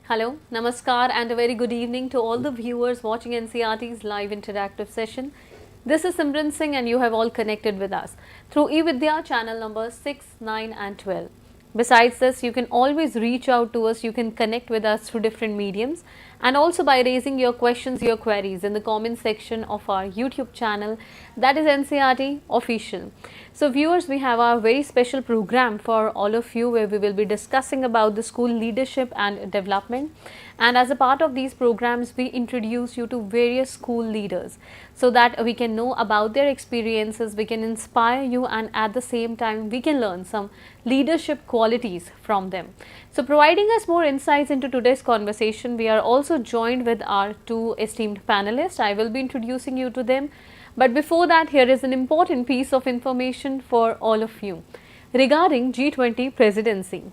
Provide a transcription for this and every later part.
Hello, Namaskar, and a very good evening to all the viewers watching NCRT's live interactive session. This is Simran Singh, and you have all connected with us through eVidya channel number 6, 9, and 12. Besides this, you can always reach out to us, you can connect with us through different mediums, and also by raising your questions, your queries in the comment section of our YouTube channel, that is NCRT Official. So viewers, we have our very special program for all of you where we will be discussing about the school leadership and development, and as a part of these programs we introduce you to various school leaders so that we can know about their experiences, we can inspire you, and at the same time we can learn some leadership qualities from them. So providing us more insights into today's conversation, we are also joined with our two esteemed panelists. I will be introducing you to them. But before that, here is an important piece of information for all of you regarding G20 presidency.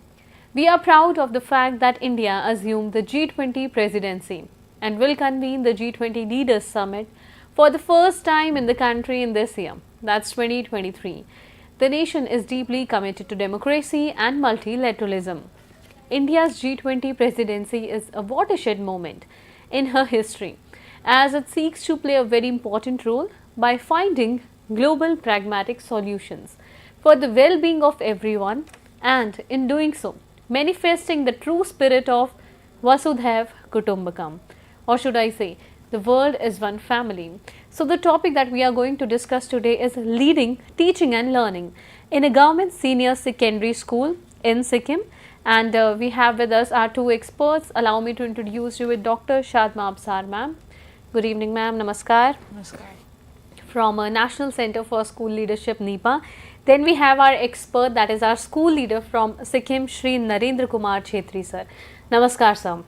We are proud of the fact that India assumed the G20 presidency and will convene the G20 Leaders Summit for the first time in the country in this year, that's 2023. The nation is deeply committed to democracy and multilateralism. India's G20 presidency is a watershed moment in her history as it seeks to play a very important role by finding global pragmatic solutions for the well-being of everyone, and in doing so manifesting the true spirit of Vasudhaiv Kutumbakam, or should I say the world is one family. So the topic that we are going to discuss today is leading, teaching and learning in a government senior secondary school in Sikkim, and we have with us our two experts. Allow me to introduce you with Dr. Shadma Absar ma'am. Good evening ma'am, namaskar. Namaskar. From National Center for School Leadership NIEPA. Then we have our expert, that is our school leader from Sikkim, Shri Narendra Kumar Chhetri sir. नमस्कार sir.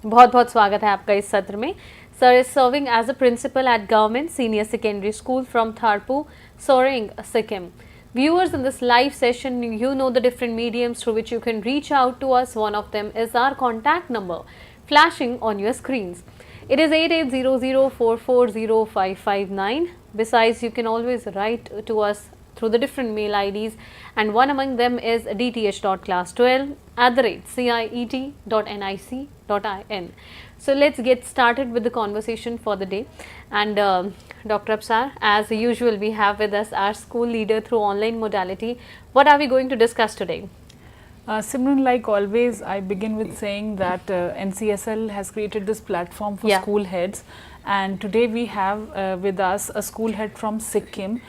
बहुत बहुत स्वागत है आपका इस सत्र में. Sir is serving as a principal at Government Senior Secondary School from Tharpu, Soreng, Sikkim. Viewers, in this live session, you know the different mediums through which you can reach out to us. One of them is our contact number flashing on your screens. It is 8800440559. Besides, you can always write to us through the different mail IDs, and one among them is dth.class12@ciet.nic.in. So let's get started with the conversation for the day. And Dr. Absar, as usual, we have with us our school leader through online modality. What are we going to discuss today? Simran, like always, I begin with saying that NCSL has created this platform for school heads, and today we have with us a school head from Sikkim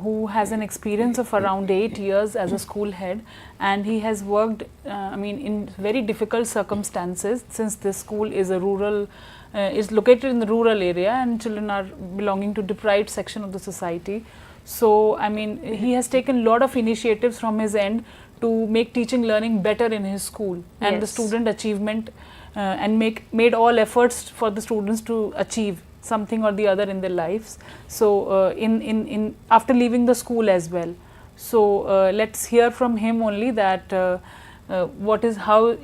who has an experience of around 8 years as a school head, and he has worked in very difficult circumstances, since this school is a rural is located in the rural area and children are belonging to deprived section of the society. So he has taken a lot of initiatives from his end to make teaching learning better in his school and the student achievement, and made all efforts for the students to achieve something or the other in their lives. So in after leaving the school as well. So let's hear from him only that how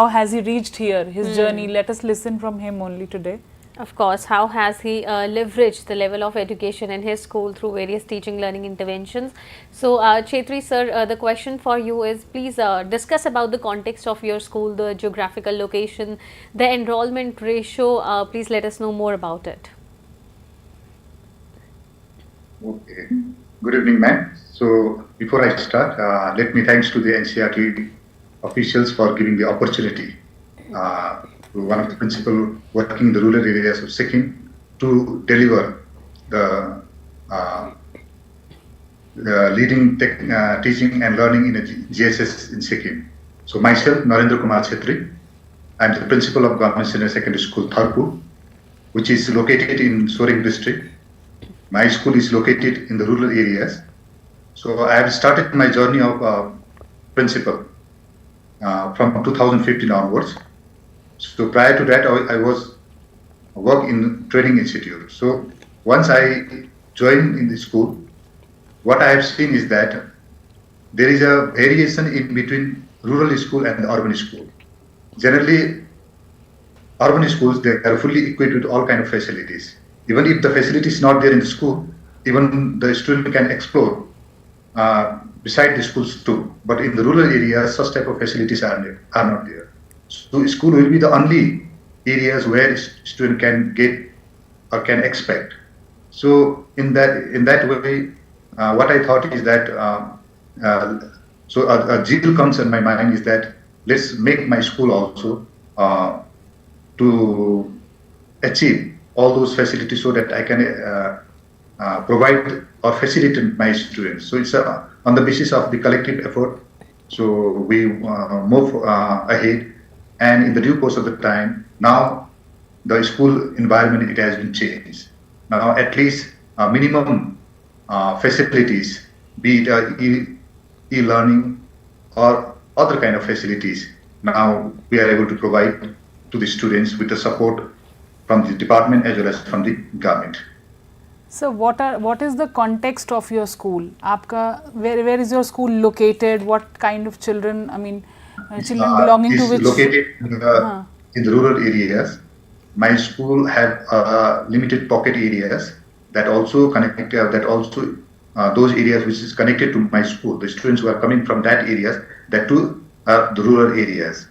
has he reached here, his journey. Let us listen from him only today. Of course, how has he leveraged the level of education in his school through various teaching learning interventions. So Chhetri sir, the question for you is, please discuss about the context of your school, the geographical location, the enrollment ratio. Please let us know more about it. Okay. Good evening, ma'am. So before I start, let me thanks to the NCRT officials for giving the opportunity one of the principal working in the rural areas of Sikkim to deliver the leading teaching and learning in a GSSS in Sikkim. So myself, Narendra Kumar Chhetri, I am the principal of Government Senior Secondary School, Tharpu, which is located in Soreng district. My school is located in the rural areas. So I have started my journey of principal from 2015 onwards. So prior to that, I was work in training institute. So once I joined in the school, what I have seen is that there is a variation in between rural school and the urban school. Generally, urban schools, they are fully equipped with all kind of facilities. Even if the facility is not there in the school, even the student can explore beside the schools too. But in the rural areas, such type of facilities are not there. So school will be the only areas where student can get or can expect. So in that way, what I thought is that so a zeal comes in my mind is that let's make my school also to achieve all those facilities so that I can provide or facilitate my students. So it's on the basis of the collective effort. So we move ahead, and in the due course of the time, now the school environment, it has been changed. Now at least minimum facilities, be it e-learning or other kind of facilities, now we are able to provide to the students with the support from the department as well as from the government. So what is the context of your school? Where is your school located? What kind of children? I mean, children belonging to which? Located in the rural areas. My school have limited pocket areas that also connect. Those areas which is connected to my school. The students who are coming from that areas, that to the rural areas.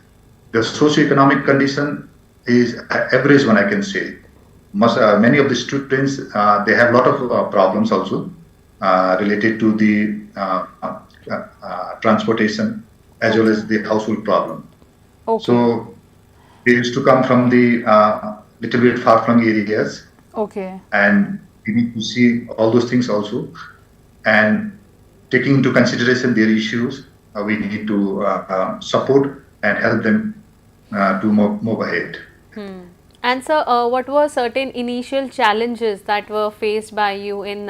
The socio-economic condition is average one, I can say. Many of the students, they have a lot of problems also related to the transportation as well as the household problem. Okay. So they used to come from the little bit far-flung areas. Okay. And we need to see all those things also. And taking into consideration their issues, we need to support and help them to move ahead. And sir, what were certain initial challenges that were faced by you in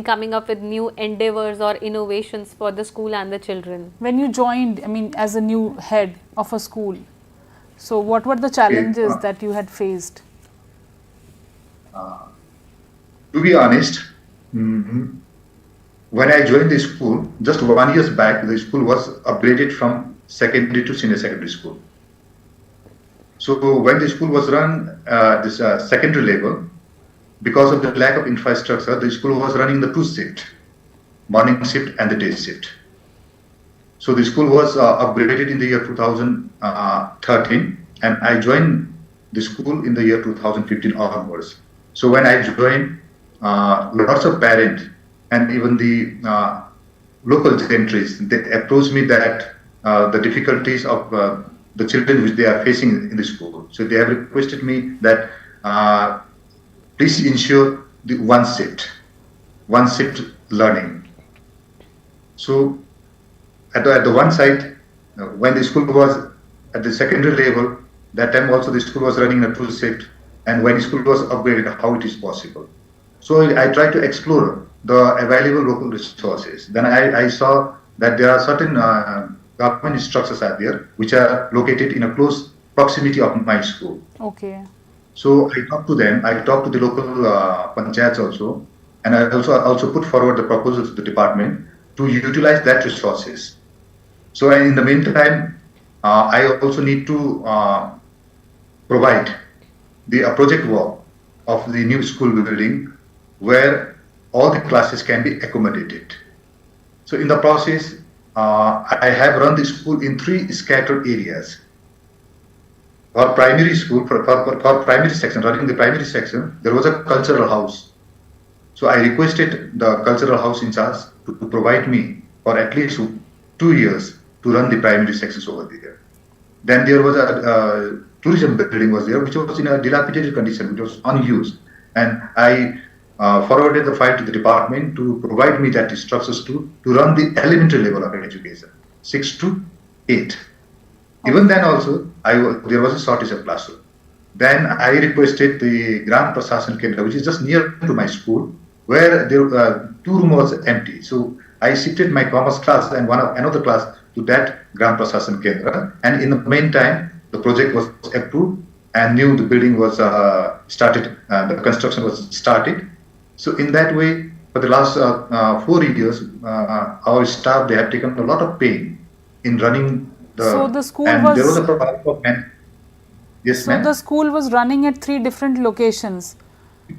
coming up with new endeavors or innovations for the school and the children? When you joined, I mean, as a new head of a school, so what were the challenges that you had faced? To be honest, when I joined the school, just 1 year back, the school was upgraded from secondary to senior secondary school. So when the school was run this secondary level, because of the lack of infrastructure, the school was running the two shift, morning shift and the day shift. So the school was upgraded in the year 2013, and I joined the school in the year 2015 onwards. So when I joined, lots of parents and even the local gentries, they approached me that the difficulties of the children which they are facing in the school. So they have requested me that please ensure the one shift learning. So at the one side, when the school was at the secondary level, that time also the school was running a two shift, and when the school was upgraded, how it is possible. So I tried to explore the available local resources. Then I saw that there are certain government structures are there which are located in a close proximity of my school. Okay. So I talked to them. I talked to the local panchayats also, and I also put forward the proposal to the department to utilize that resources. So in the meantime, I also need to provide the project work of the new school building where all the classes can be accommodated. So in the process, I have run the school in 3 scattered areas. For primary school, for primary section, running the primary section, there was a cultural house. So I requested the cultural house in charge to provide me for at least 2 years to run the primary sections over there. Then there was a tourism building was there, which was in a dilapidated condition, which was unused. And I forwarded the file to the department to provide me that instructions to run the elementary level of education, 6 to 8. Even then also, there was a shortage of classroom. Then I requested the Gram Prasasan Kendra, which is just near to my school, where there 2 rooms was empty. So I shifted my commerce class and another class to that Gram Prasasan Kendra. And in the meantime, the project was approved and the building was started, the construction was started. So in that way, for the last 4 years, our staff, they have taken a lot of pain in running the... So the school was... There was a problem of Yes, so the school was running at 3 different locations.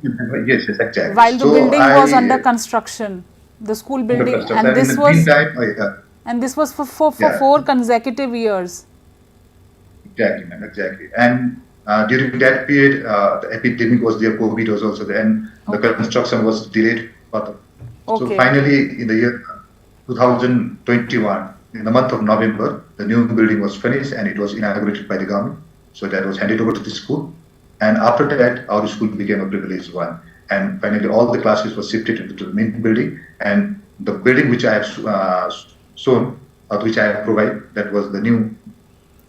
Yes, exactly. While the building was under construction. the school the building, construction. and In the meantime, and this was for yeah. 4 consecutive years. Exactly, ma'am, exactly. And during that period, the epidemic was there, COVID was also there, and the construction was delayed further. So finally, in the year 2021, in the month of November, the new building was finished and it was inaugurated by the government. So that was handed over to the school. And after that, our school became a privileged one. And finally, all the classes were shifted into the main building. And the building which I have shown, which I have provided, that was the new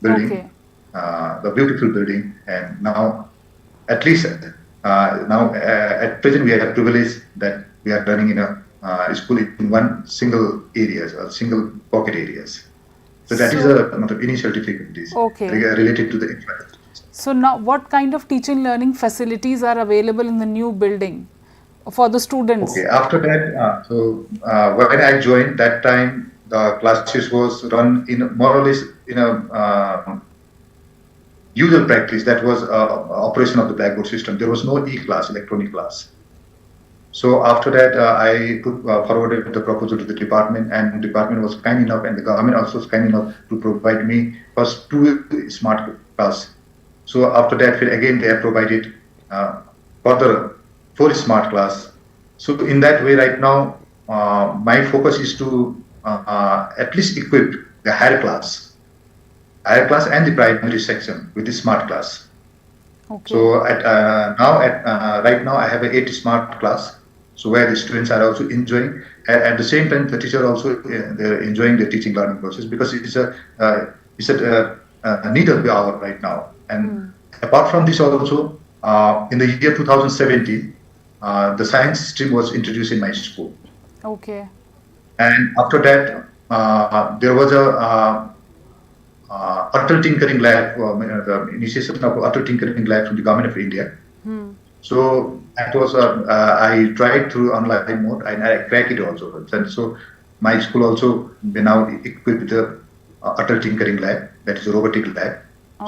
building, the beautiful building. And now, at least at present, we are privileged that we are running in a school in one single areas or single pocket areas. So that is the initial difficulties related to the infrastructure. So now what kind of teaching learning facilities are available in the new building for the students? Okay, after that, when I joined that time, the classes was run in more or less in a usual practice, that was operation of the blackboard system. There was no e-class, electronic class. So after that, I forwarded the proposal to the department, and the department was kind enough, and the government also was kind enough to provide me first 2 smart class. So after that, again they have provided further 4 smart class. So in that way, right now, my focus is to at least equip the higher class and the primary section with the smart class. So right now I have an 8 smart class. So where the students are also enjoying, at the same time the teacher also they're enjoying the teaching learning process, because it's a need of the hour right now. And apart from this also, in the year 2017, the science stream was introduced in my school. And after that, there was a Atal Tinkering Lab, the initiation of Atal Tinkering Lab from the Government of India. So that was I tried through online mode, and I cracked it also. And so my school also now equipped with the Atal Tinkering Lab, that is a robotic lab.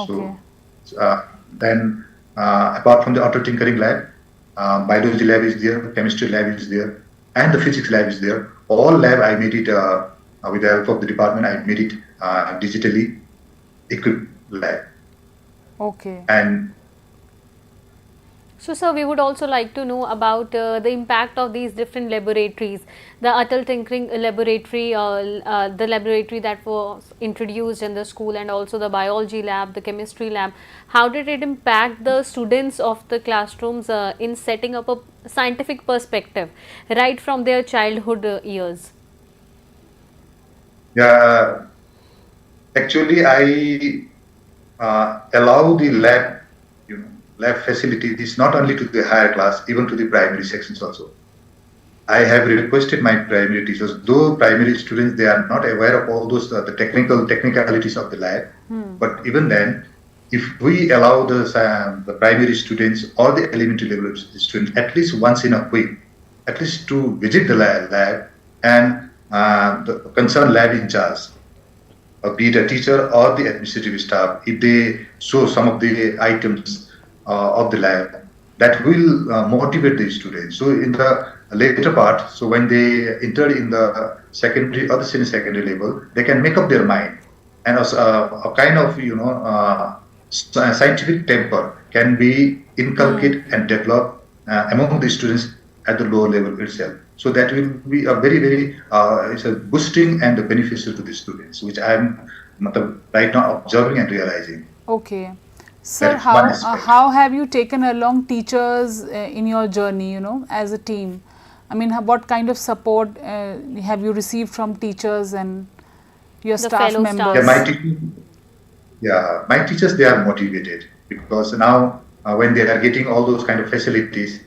So then apart from the Atal Tinkering Lab, biology lab is there, chemistry lab is there, and the physics lab is there. All lab I made it with the help of the department. I made it digitally equipped lab. And so, sir, we would also like to know about the impact of these different laboratories, the Atal Tinkering Laboratory, the laboratory that was introduced in the school, and also the biology lab, the chemistry lab. How did it impact the students of the classrooms in setting up a scientific perspective right from their childhood years? Yeah, actually, I allow the lab facilities not only to the higher class, even to the primary sections also. I have requested my primary teachers, though primary students, they are not aware of all those the technicalities of the lab, but even then, if we allow the primary students or the elementary level students at least once in a week, at least to visit the lab, and the concerned lab in charge, be it a teacher or the administrative staff, if they show some of the items of the lab, that will motivate the students. So in the later part, so when they enter in the secondary or the senior secondary level, they can make up their mind, and a kind of scientific temper can be inculcated and developed among the students at the lower level itself. So that will be a very it's a boosting and beneficial to the students, which I am right now observing and realizing. Sir, how have you taken along teachers in your journey, as a team? I mean, what kind of support have you received from teachers and your staff members? My teachers, they are motivated, because now when they are getting all those kind of facilities,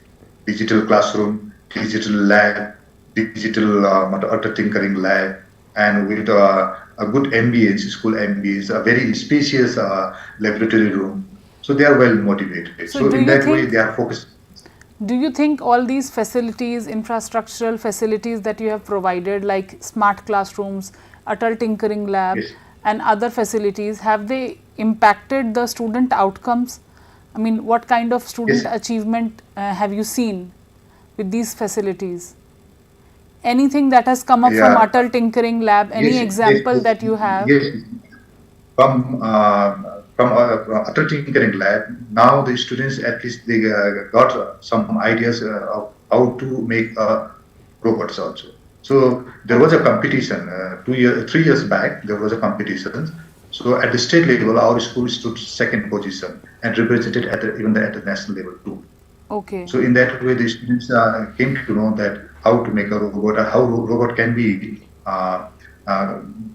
digital classroom, digital lab, digital Atal Tinkering Lab, and with a good ambience, school ambience, a very spacious laboratory room. So they are well motivated. So in that way, they are focused. Do you think all these facilities, infrastructural facilities that you have provided, like smart classrooms, Atal Tinkering Lab, and other facilities, have they impacted the student outcomes? I mean, what kind of student achievement have you seen with these facilities? anything that has come up from Yeah. Atal Tinkering Lab? Any example that you have? Yes. From Atal Tinkering Lab, now the students at least they got some ideas of how to make robots also. So there was a competition 3 years back. There was a competition. So at the state level, our school stood second position and represented at even at the national level too. Okay. So in that way, the students came to know that how to make a robot, or how robot can be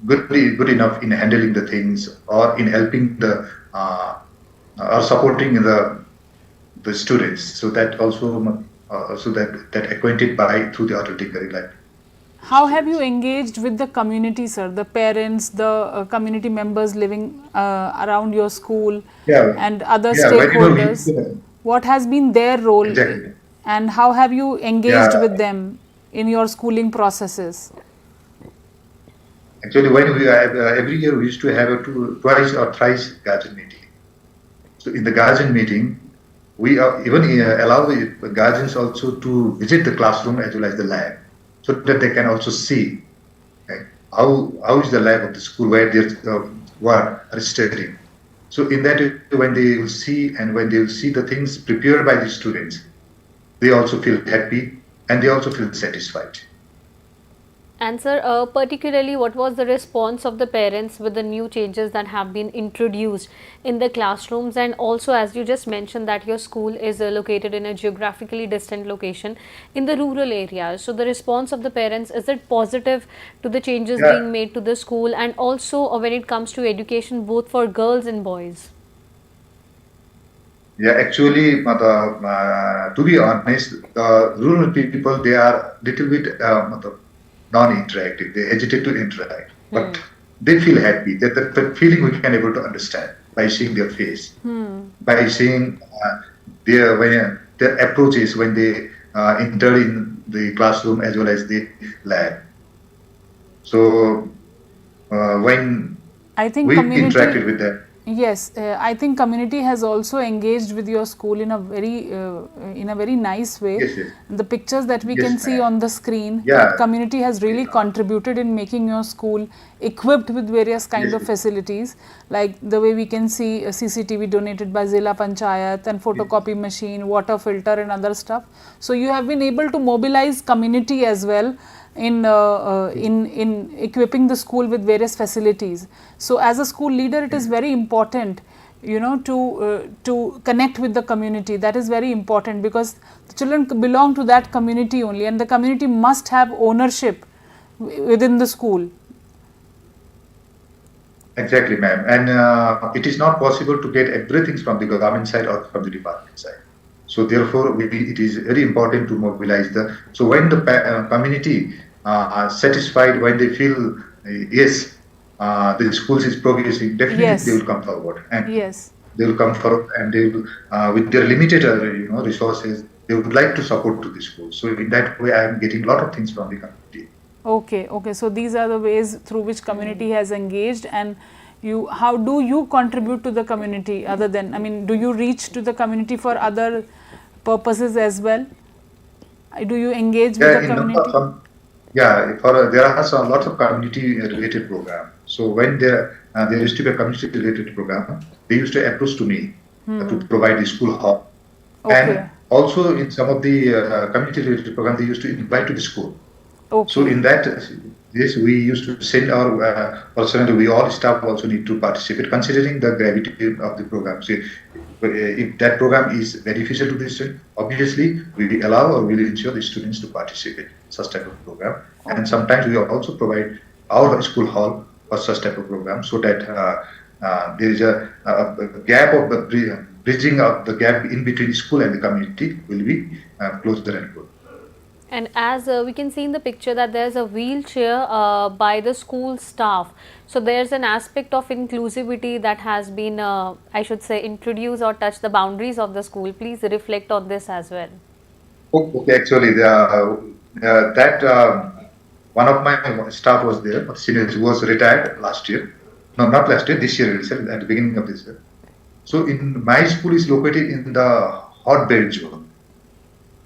good enough in handling the things, or in helping the or supporting the students. So that also so that acquainted by through the Atal Tinkering Lab. How have you engaged with the community, sir? The parents, the community members living around your school, and other stakeholders. What has been their role, Exactly. and how have you engaged with them in your schooling processes? Actually, when we every year we used to have a twice or thrice guardian meeting. So in the guardian meeting, we even allow the guardians also to visit the classroom as well as the lab, so that they can also see how is the lab of the school where they are studying. So in that, when they will see and when they will see the things prepared by the students, they also feel happy and they also feel satisfied. And sir, particularly what was the response of the parents with the new changes that have been introduced in the classrooms? And also, as you just mentioned, that your school is located in a geographically distant location in the rural areas. So the response of the parents, is it positive to the changes being made to the school? And also when it comes to education, both for girls and boys? Yeah, actually, to be honest, the rural people, they are little bit non-interactive. They hesitate to interact, but they feel happy. That feeling we can able to understand by seeing their face, by seeing their approaches when they enter in the classroom as well as the lab. So when I think we community interacted with them. Yes, I think community has also engaged with your school in a very nice way. Yes, yes. The pictures that we can see on the screen, community has really contributed in making your school equipped with various kind of facilities, like the way we can see a CCTV donated by Zilla Panchayat, and photocopy machine, water filter and other stuff. So you have been able to mobilize community as well in equipping the school with various facilities. So as a school leader, it is very important, to connect with the community. That is very important, because the children belong to that community only, and the community must have ownership within the school. Exactly, ma'am. And it is not possible to get everything from the government side or from the department side. So therefore, it is very important to mobilize so when the community are satisfied, when they feel, yes, the schools is progressing, definitely they will come forward. And they will come forward, and they will, with their limited resources, they would like to support to the school. So in that way, I am getting a lot of things from the community. Okay. So these are the ways through which community has engaged. And how do you contribute to the community, other than, do you reach to the community for other purposes as well? Do you engage with the community? There are lots of community related programs. So when there used to be a community related program, they used to approach to me to provide the school hall. And also in some of the community related programs, they used to invite to the school. So in that, yes, we used to send our personnel. We all staff also need to participate, considering the gravity of the program. So if that program is beneficial to the student, obviously we will allow or we will ensure the students to participate in such type of program. And sometimes we also provide our school hall for such type of program, so that there is a gap of the bridging of the gap in between school and the community will be closer and good. And as we can see in the picture that there is a wheelchair by the school staff. So there is an aspect of inclusivity that has been, I should say, introduced or touched the boundaries of the school. Please reflect on this as well. Okay, actually, one of my staff was there, senior, who was retired last year. No, not last year, this year itself, at the beginning of this year. So in my school is located in the hot bed zone.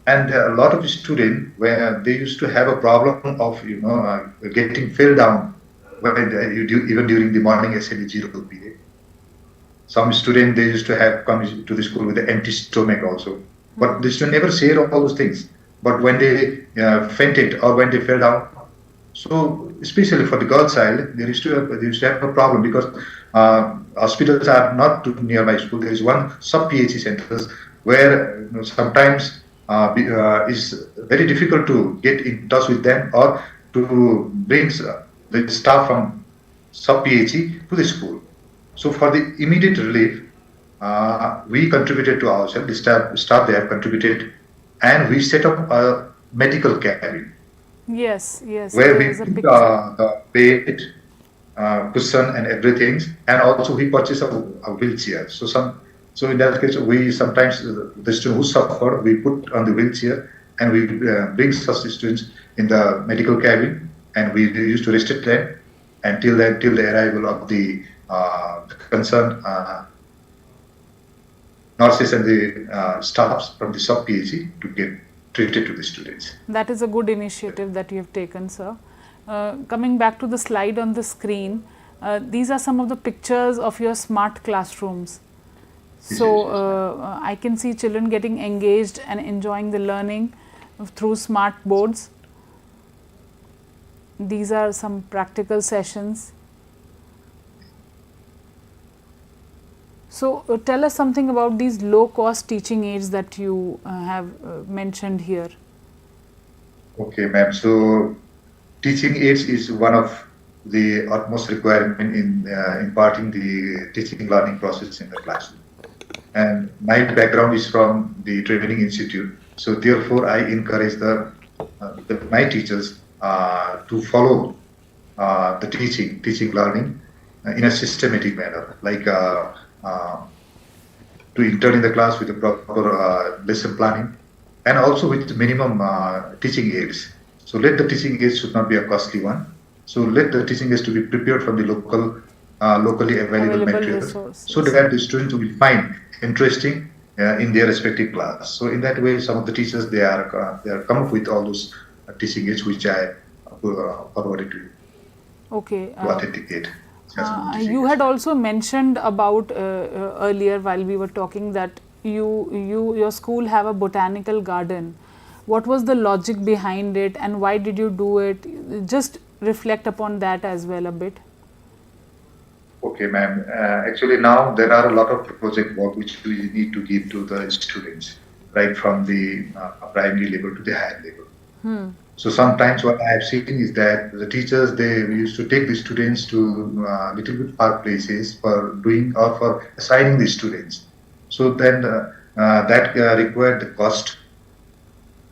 And a lot of students where they used to have a problem of getting fell down when even during the morning assembly zero period. Some students they used to have come to the school with an empty stomach also, but the student never share all those things. But when they fainted or when they fell down, so especially for the girl child, they used to have a problem because hospitals are not too near my school. There is one sub PHC centers where sometimes is very difficult to get in touch with them or to bring the staff from sub PHC to the school. So for the immediate relief, we contributed to ourselves. The staff they have contributed, and we set up a medical cabin. Yes, yes. Where we There's a put picture. the bed, cushion, and everything, and also we purchase a wheelchair. So in that case, we sometimes the student who suffer, we put on the wheelchair, and we bring such students in the medical cabin, and we used to restrict them until the arrival of the concerned nurses and the staffs from the sub PHC to get treated to the students. That is a good initiative that you have taken, sir. Coming back to the slide on the screen, these are some of the pictures of your smart classrooms. So I can see children getting engaged and enjoying the learning through smart boards. These are some practical sessions. So tell us something about these low-cost teaching aids that you have mentioned here. Okay, ma'am. So teaching aids is one of the utmost requirement in imparting the teaching learning process in the classroom. And my background is from the training institute. So therefore, I encourage my teachers to follow the teaching learning in a systematic manner, like to intern in the class with a proper lesson planning, and also with minimum teaching aids. So let the teaching aids should not be a costly one. So let the teaching aids to be prepared from the locally available materials, resources, so that the students will find interesting in their respective class. So in that way, some of the teachers they are come up with all those teaching aids which I forwarded to you. Okay. To authenticate. You had also mentioned about earlier while we were talking that your school have a botanical garden. What was the logic behind it and why did you do it? Just reflect upon that as well a bit. Okay, ma'am. Actually, now there are a lot of project work which we need to give to the students, right from the primary level to the higher level. So sometimes what I have seen is that the teachers, they used to take the students to little bit far places for doing or for assigning the students. So then that required the cost,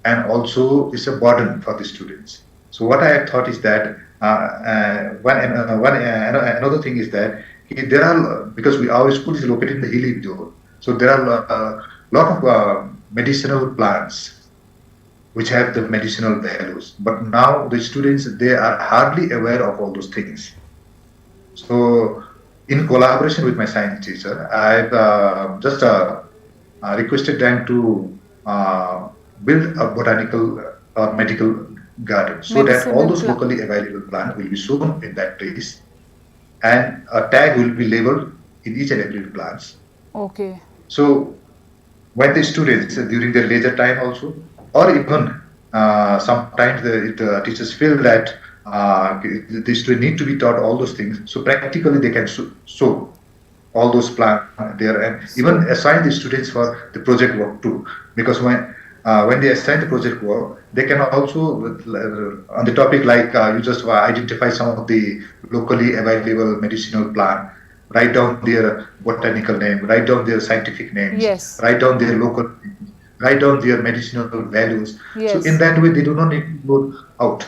and also it's a burden for the students. So what I have thought is that another thing is that there are, because our school is located in the hilly zone, so there are a lot of medicinal plants which have the medicinal values. But now the students, they are hardly aware of all those things. So in collaboration with my science teacher, I've just requested them to build a botanical or medical garden, so that all those locally available plants will be shown in that place, and a tag will be labeled in each and every plant. Okay. So when the students during their leisure time also, or even sometimes the teachers feel that the student need to be taught all those things, so practically they can show all those plants there, and even assign the students for the project work too, because when they assign the project work, they can also on the topic like you just identify some of the locally available medicinal plant, write down their botanical name, write down their scientific names, write down their local names, write down their medicinal values. So in that way, they do not need to go out.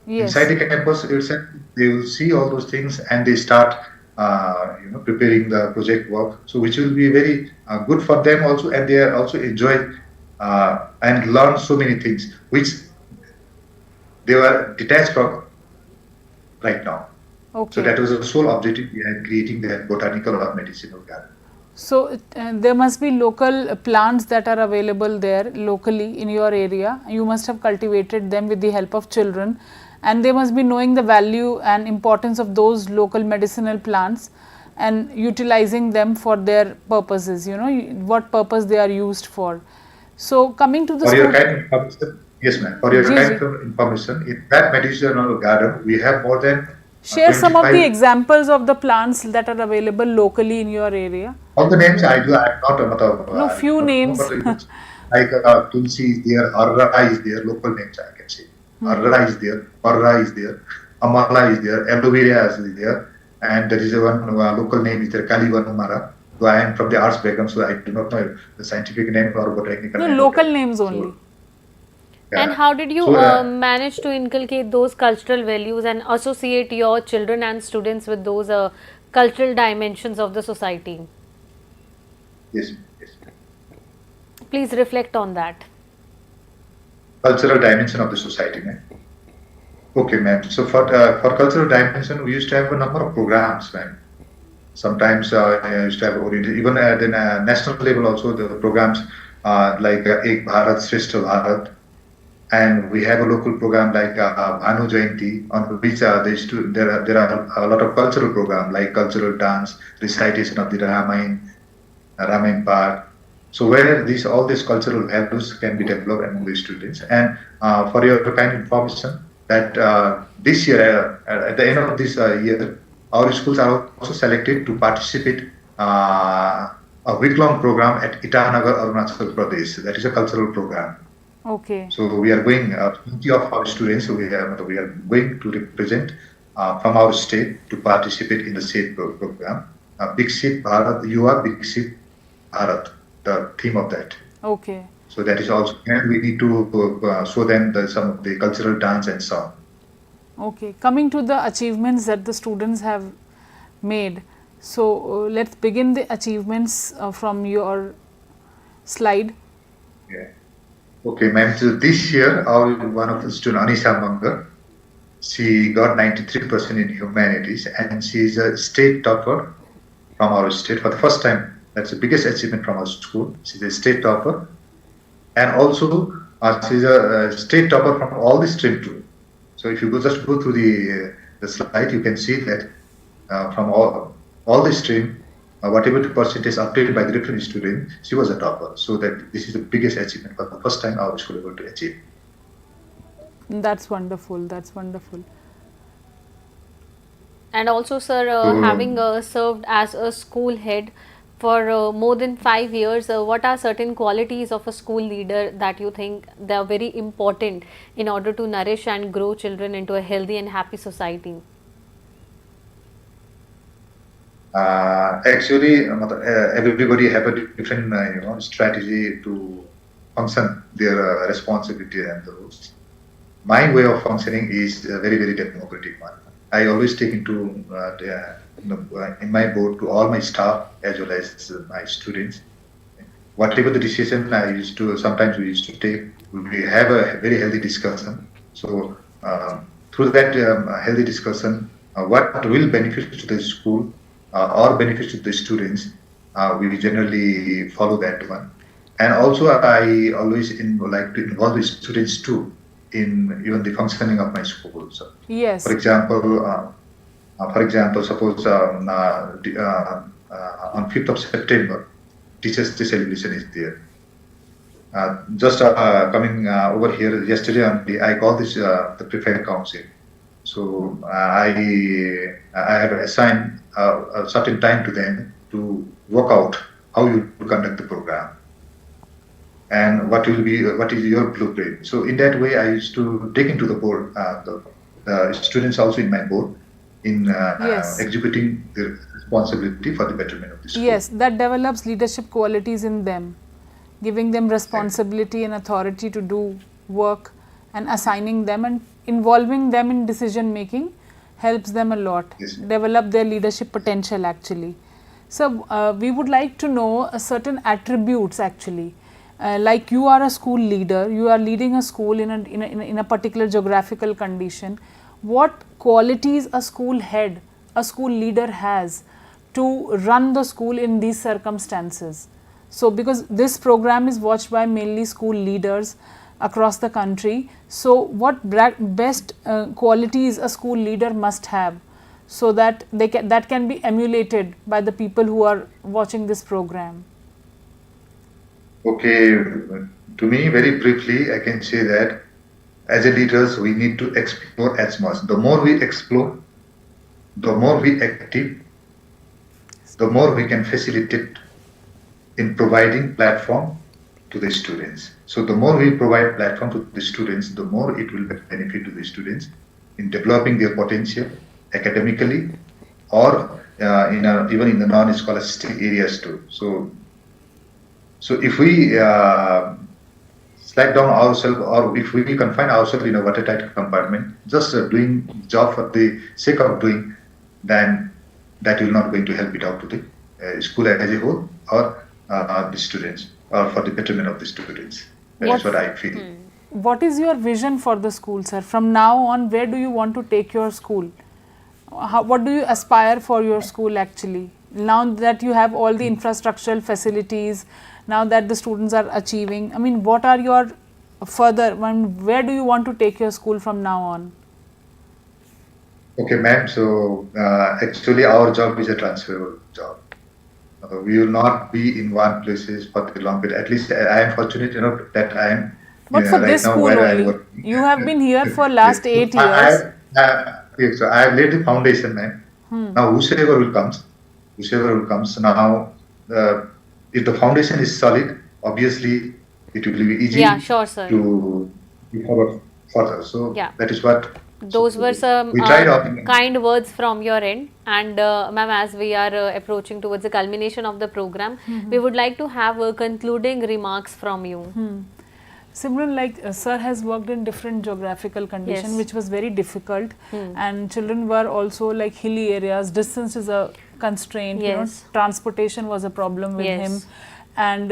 Inside the campus itself, they will see all those things and they start preparing the project work. So which will be very good for them also, and they are also enjoy and learn so many things which they were detached from right now. Okay. So that was the sole objective behind creating that botanical or medicinal garden. So, there must be local plants that are available there locally in your area. You must have cultivated them with the help of children, and they must be knowing the value and importance of those local medicinal plants and utilizing them for their purposes, you know, what purpose they are used for. So, coming to the For your kind of information, yes ma'am, for your kind of information, in that medicinal garden, we have more than share some of the 25 examples of the plants that are available locally in your area. all the names I do, I'm not No, few names. like Tulsi is there, Arra is there, local names I can say. Arra is there, Parra is there, Amala is there, Aloe vera is there, and there is one local name is there, Kalivanumara. So I am from the arts background, so I do not know the scientific name or botanical name. No, local names only. So, yeah. And how did you So, manage to inculcate those cultural values and associate your children and students with those cultural dimensions of the society? yes, yes. Please reflect on that. Cultural dimension of the society, ma'am. Okay, ma'am. So for cultural dimension, we used to have a number of programs, ma'am. Sometimes I used to have oriented, even at the national level also, the programs like Ek Bharat, Shrestha Bharat, and we have a local program like Bhanu Jayanti, on which there are a lot of cultural programs like cultural dance, recitation of the Ramayana part. So where all these cultural values can be developed among the students. And for your kind of information, that this year, at the end of this year, our schools are also selected to participate a week-long program at Itanagar, Arunachal Pradesh. That is a cultural program. Okay. So we are going, 20 of our students, we are going to represent from our state to participate in the state program. Viksit Bharat, you are Viksit Bharat, the theme of that. Okay. So that is also, and we need to show them some of the cultural dance and song. Okay. Coming to the achievements that the students have made. So let's begin the achievements from your slide. Yeah. Okay, ma'am. So this year, one of the students, Anisha Mangar, she got 93% in humanities, and she is a state topper from our state for the first time. That's the biggest achievement from our school. She's a state topper, and also she's a state topper from all the stream too. So if you just go through the slide, you can see that from all the stream, whatever the percentage obtained by the different student, she was a topper. So that this is the biggest achievement for the first time our school able to achieve. That's wonderful. That's wonderful. And also, sir, having served as a school head for more than 5 years, what are certain qualities of a school leader that you think they are very important in order to nourish and grow children into a healthy and happy society? Actually, everybody have a different strategy to function their responsibility and roles. My way of functioning is a very, very democratic one. I always take into in my board to all my staff as well as my students. Whatever the decision sometimes we used to take, we have a very healthy discussion. So through that healthy discussion, what will benefit to the school or benefit to the students, we generally follow that one. And also I always like to involve the students too in even the functioning of my school. So, yes. For example, suppose on 5th of September, Teachers' Day celebration is there. Just coming over here yesterday, I called this the prefect council. So I have assigned a certain time to them to work out how you conduct the program and what is your blueprint. So in that way, I used to take into the board the students also in my board in yes. executing the responsibility for the betterment of the school. Yes, that develops leadership qualities in them, giving them responsibility and authority to do work and assigning them and involving them in decision making helps them a lot, yes. Develop their leadership potential actually. So we would like to know certain attributes actually. Like you are a school leader, you are leading a school in a particular geographical condition. What qualities a school head, a school leader has to run the school in these circumstances? So because this program is watched by mainly school leaders across the country, so what best qualities a school leader must have so that that can be emulated by the people who are watching this program? Okay, to me, very briefly, I can say that as a leaders, we need to explore as much. The more we explore, the more we active, the more we can facilitate in providing platform to the students. So the more we provide platform to the students, the more it will benefit to the students in developing their potential academically or even in the non-scholastic areas too. So if we slack down ourselves, or if we confine ourselves in a watertight compartment, just doing job for the sake of doing, then that will not going to help it out to the school as a whole or the students, or for the betterment of the students. That is what I feel. What is your vision for the school, sir? From now on, where do you want to take your school? What do you aspire for your school actually? Now that you have all the infrastructural facilities, now that the students are achieving, I mean, what are your further, where do you want to take your school from now on? Okay, ma'am. So actually our job is a transferable job. We will not be in one places for the long period. At least I am fortunate enough that I am. But for right this now school only, you have been here for last 8 years. So I have laid the foundation, ma'am. Now whosoever will comes now, if the foundation is solid, obviously it will be easy sure, sir. to move forward further. So that is what. Those were some kind words from your end, and ma'am, as we are approaching towards the culmination of the program, we would like to have concluding remarks from you. Simran, like sir has worked in different geographical conditions, which was very difficult, and children were also like hilly areas. Distance is a constraint. You know, transportation was a problem with him, and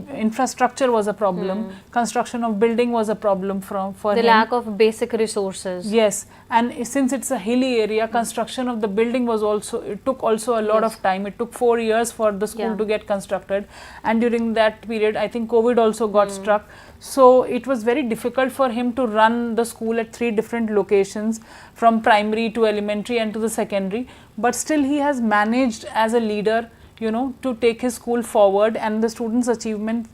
infrastructure was a problem. Construction of building was a problem for the him. lack of basic resources. Yes, and since it's a hilly area, construction of the building was also, it took also a lot of time. It took 4 years for the school to get constructed, and during that period I think COVID also got struck. So it was very difficult for him to run the school at 3 different locations, from primary to elementary and to the secondary, but still he has managed as a leader, you know, to take his school forward, and the students' achievements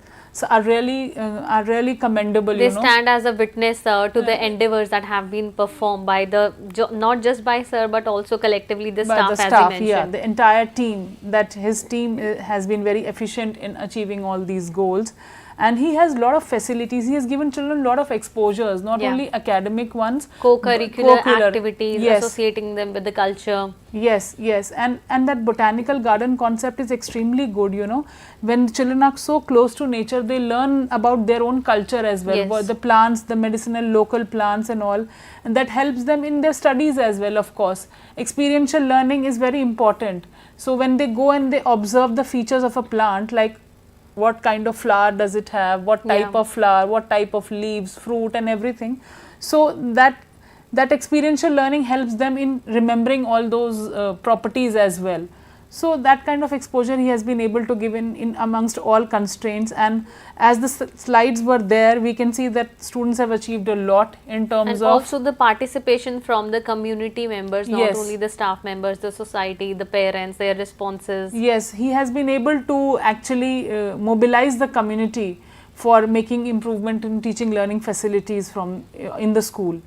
are really commendable. They stand as a witness to the endeavors that have been performed by the, not just by sir, but also collectively the staff, as you mentioned. Yeah, the entire team, that his team has been very efficient in achieving all these goals. And he has a lot of facilities. He has given children a lot of exposures, not only academic ones, co-curricular activities, associating them with the culture. Yes, and that botanical garden concept is extremely good, you know. When children are so close to nature, they learn about their own culture as well, the plants, the medicinal local plants and all, and that helps them in their studies as well, of course. Experiential learning is very important. So when they go and they observe the features of a plant, like what kind of flower does it have, what type of flower, what type of leaves, fruit and everything. So that experiential learning helps them in remembering all those properties as well. So that kind of exposure he has been able to give in amongst all constraints, and as the slides were there, we can see that students have achieved a lot in terms and also the participation from the community members, not only the staff members, the society, the parents, their responses. Yes, he has been able to actually mobilize the community for making improvement in teaching learning facilities from in the school.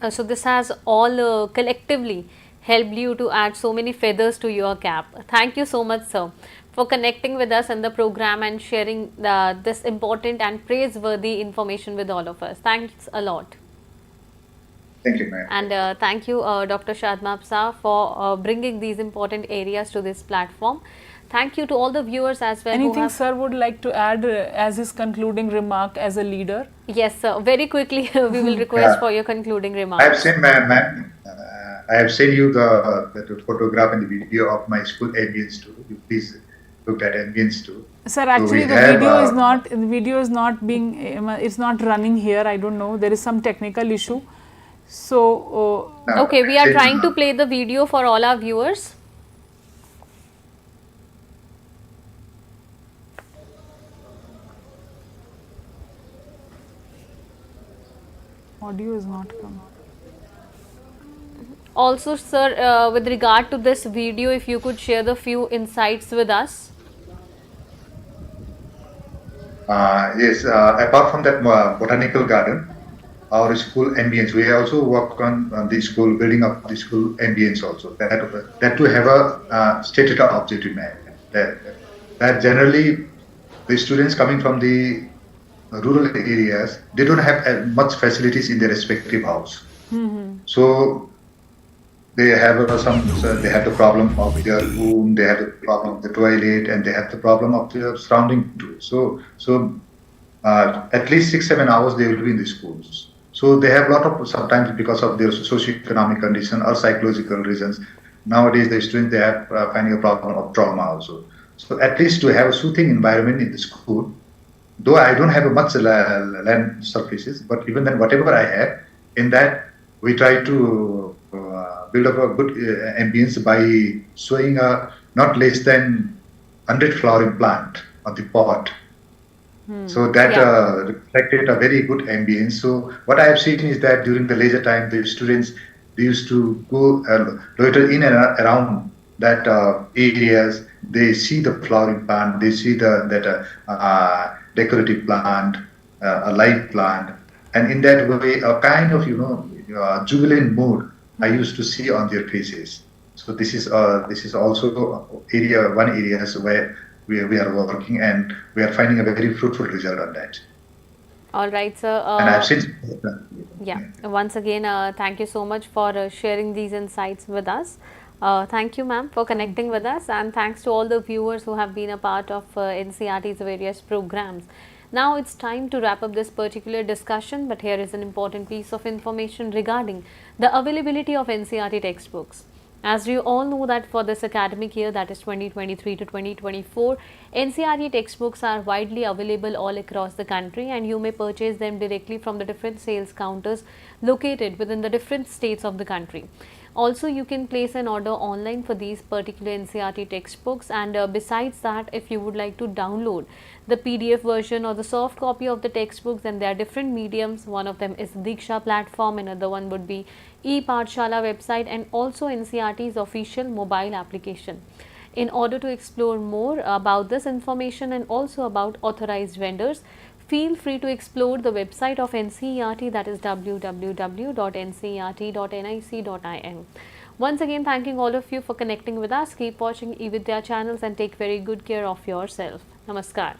So this has all collectively helped you to add so many feathers to your cap. Thank you so much, sir, for connecting with us in the program and sharing this important and praiseworthy information with all of us. Thanks a lot. Thank you, ma'am. And thank you, Dr. Shadmab Sir, for bringing these important areas to this platform. Thank you to all the viewers as well. Anything sir would like to add as his concluding remark as a leader? Yes, sir. Very quickly, we will request for your concluding remarks. I have seen, ma'am, I have sent you the photograph and the video of my school ambience too. You please look at ambience too. Sir, actually so the video is not being, it's not running here. I don't know. There is some technical issue. So okay, we are trying to play the video for all our viewers. Audio is not coming. Also, sir, with regard to this video, if you could share the few insights with us. Yes, apart from that botanical garden, our school ambience, we also work on the school, building up the school ambience also. That to have a stated objective man. That generally the students coming from the rural areas, they don't have much facilities in their respective house. So they have they have the problem of their room, they have the problem of the toilet, and they have the problem of their surrounding too. So at least 6-7 hours they will be in the schools. So they have a lot of, sometimes because of their socio-economic condition or psychological reasons. Nowadays the students, they have finding a problem of trauma also. So at least to have a soothing environment in the school, though I don't have a much land surfaces, but even then whatever I have, in that we try to build up a good ambience by showing a not less than 100 flowering plant on the pot. So that reflected a very good ambience. So what I have seen is that during the leisure time, the students, they used to go loiter in and around that areas. They see the flowering plant, they see that decorative plant, a live plant, and in that way, a kind of jubilant mood I used to see on their faces. So this is also one area where we are working, and we are finding a very fruitful result on that. All right, sir. And I've seen. Once again, thank you so much for sharing these insights with us. Thank you, ma'am, for connecting with us, and thanks to all the viewers who have been a part of NCERT's various programs. Now it's time to wrap up this particular discussion, but here is an important piece of information regarding the availability of NCERT textbooks. As you all know that for this academic year, that is 2023 to 2024, NCERT textbooks are widely available all across the country, and you may purchase them directly from the different sales counters located within the different states of the country. Also, you can place an order online for these particular NCERT textbooks, and besides that, if you would like to download the PDF version or the soft copy of the textbooks, then there are different mediums. One of them is Diksha platform, another one would be ePathshala website, and also NCERT's official mobile application. In order to explore more about this information and also about authorized vendors, feel free to explore the website of NCERT, that is www.ncert.nic.in. Once again, thanking all of you for connecting with us. Keep watching eVidya channels and take very good care of yourself. Namaskar.